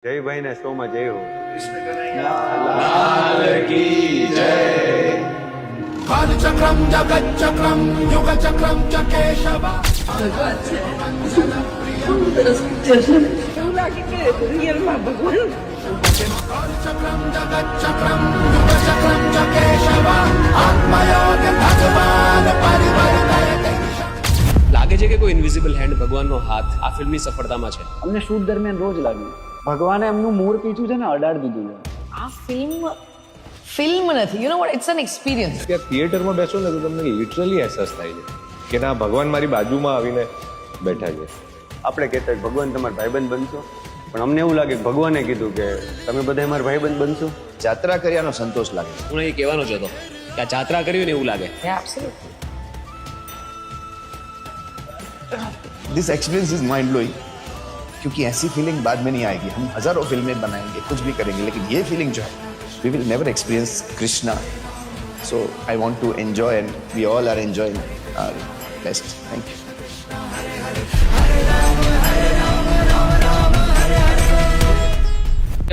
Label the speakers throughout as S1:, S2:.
S1: જયભાઈ ને શો માં જય હો.
S2: कालचक्रम जगच्चक्रम युगचक्रम च केशव
S3: એવું લાગે કે રિયલમાં ભગવાન
S2: कालचक्रम जगच्चक्रम युगचक्रम च केशव आत्मयोग भगवान परिवर्तयते
S4: લાગે છે કે કોઈ ઇન્વિઝિબલ હેન્ડ ભગવાનનો હાથ આ ફિલ્મની સફળતામાં છે.
S5: અમને શૂટ દરમિયાન રોજ લાગ્યું ભગવાને એમનું મૂળ પીછું છે ને અડાડી દીધું છે.
S6: આ ફિલ્મ નથી, you know what, it's an experience.
S7: કે થિયેટરમાં બેસો ને તો તમને લિટરલી અહેસાસ થાય છે કે ના ભગવાન મારી બાજુમાં આવીને બેઠા છે.
S1: આપણે કહેતા કે ભગવાન તમારા ભાઈબંધ બનશો, પણ અમને એવું લાગે કે ભગવાને કીધું કે તમે બધા મારા ભાઈબંધ બનશો.
S8: જાત્રા કર્યાનો સંતોષ લાગે.
S4: હું એ કહેવાનો જ હતો કે આ જાત્રા કર્યું ને એવું લાગે.
S6: Absolutely.
S8: This experience is mind blowing क्योंकि ऐसी फीलिंग बाद में नहीं आएगी. हम हजारों फिल्में बनाएंगे, कुछ भी करेंगे, लेकिन ये फीलिंग जो है we will never experience Krishna. So I want to enjoy and we all are enjoying our best. Thank you.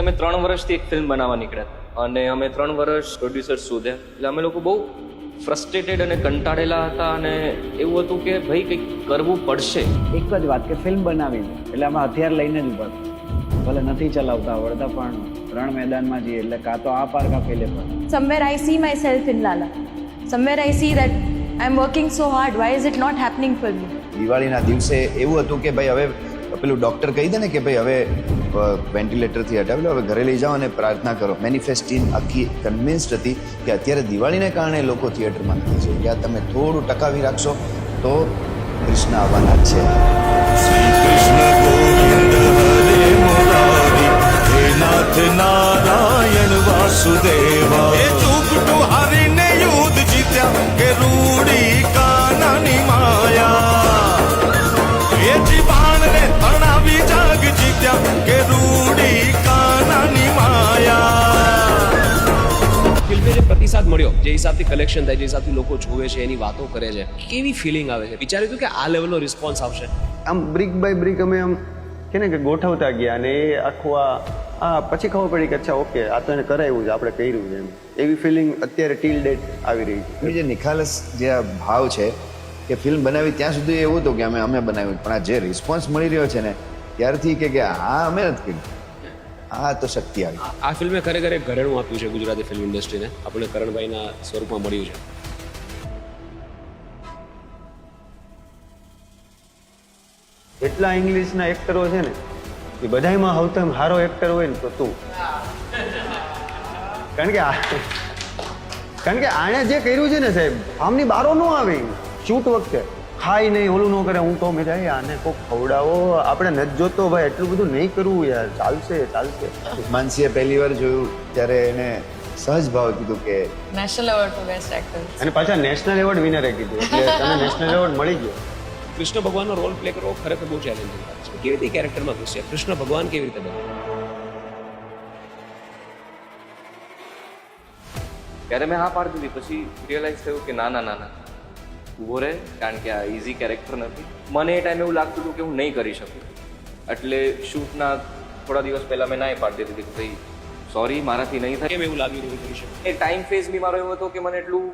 S9: અમે 3 વર્ષથી એક ફિલ્મ બનાવવા નીકળ્યા અને અમે 3 વર્ષ પ્રોડ્યુસર શોધ્યા. એટલે અમે લોકો બહુ ફ્રસ્ટ્રેટેડ અને કંટાળેલા હતા અને એવું હતું કે ભાઈ કંઈક કરવું પડશે.
S5: એક જ વાત કે ફિલ્મ બનાવી છે એટલે આમાં હથિયાર લઈને જ ઉભા થયા. ભલે નથી ચલાવતા આવડતા પણ રણ મેદાનમાં જઈએ એટલે કાં તો આ પાર કાં પેલે પર.
S10: Somewhere I see myself in Lala. Somewhere I see that I'm working so hard. Why is it not happening for me?
S8: દિવાળીના દિવસે એવું હતું કે ભાઈ હવે પેલું ડૉક્ટર કહી દે ને કે ભાઈ હવે વેન્ટિલેટરથી હટાવી લો, હવે ઘરે લઈ જાઓ અને પ્રાર્થના કરો. મેનિફેસ્ટ ટીમ આખી કન્વિન્સ્ડ હતી કે અત્યારે દિવાળીને કારણે લોકો થિયેટરમાં નથી છે. ત્યાં તમે થોડું ટકાવી રાખશો તો કૃષ્ણ આવવાના જ છે.
S2: नारायण वासुदेवा चुकटू हरिने युद्ध जीत्या के रूड़ी कानानी माया ये जीवान ने तणावी जाग जीत्या के रूड़ी कानानी माया.
S4: ફિલ્મને જે પ્રતિસાદ મળ્યો, જે હિસાબથી કલેક્શન થાય, જે હિસાબથી લોકો જોવે છે, એની વાતો કરે છે, કેવી ફિલિંગ આવે છે? વિચાર્યું હતું કે આ લેવલનો રિસ્પોન્સ આવશે?
S1: આમ બ્રિક બાય બ્રિક અમે આમ કે ને કે ગોઠવતા ગયા અને એ આખું આ પછી ખબર પડી કે અચ્છા ઓકે આ તો એને કરાવ્યું છે, આપણે કર્યું છે એમ. એવી ફિલિંગ અત્યારે ટીલ ડેટ આવી રહી છે.
S8: એની જે નિખાલસ જે આ ભાવ છે કે ફિલ્મ બનાવી ત્યાં સુધી એવું હતું કે અમે બનાવ્યું, પણ આ જે રિસ્પોન્સ મળી રહ્યો છે ને ત્યારથી કે આ અમે નથી કર્યું, આ તો શક્તિ આવી.
S4: આ ફિલ્મે ખરેખર એક ઘરેણું આપ્યું છે ગુજરાતી ફિલ્મ ઇન્ડસ્ટ્રીને. આપણે કરણભાઈના સ્વરૂપમાં મળ્યું છે.
S1: એટલા ઇંગ્લિશના એક્ટરો છે ને એ બધાયમાં સૌથી સારો એક્ટર હોય ને તો તું. કારણ કે આણે જે કર્યું છે ને સાહેબ આમની બારો ન આવે. શૂટ વખતે ખાઈ નહીં, ઓલું ન કરે. હું કહું મેં આને કોક ખવડાવો, આપણે નથી જોતો ભાઈ, એટલું બધું નહીં કરવું યાર, ચાલશે.
S8: માનસીએ પહેલી વાર જોયું ત્યારે એને સહજ ભાવ કીધું કે
S6: national award four best actor.
S1: અને પાછા નેશનલ એવોર્ડ વિનરે કીધું એટલે તને નેશનલ એવોર્ડ મળી ગયો.
S4: કૃષ્ણ ભગવાનનો રોલ પ્લે કરવો ખરેખર બહુ ચેલેન્જિંગ વાત છે. કેવી રીતે કેરેક્ટરમાં ઘૂસ્યા? કૃષ્ણ ભગવાન કેવી રીતે બન્યા?
S9: ત્યારે મેં હા પાડી દીધી. પછી રિયલાઇઝ થયું કે ના ઊભો રહે, કારણ કે આ ઇઝી કેરેક્ટર નથી. મને એ ટાઈમે એવું લાગતું હતું કે હું નહીં કરી શકું. એટલે શૂટના થોડા દિવસ પહેલાં મેં ના પાડી દીધી કે ભાઈ સોરી મારાથી નહીં થાય.
S4: કેમ એવું લાગ્યું નહીં કરી શકું?
S9: એ ટાઈમ ફેઝ બી મારો એવો હતો કે મને એટલું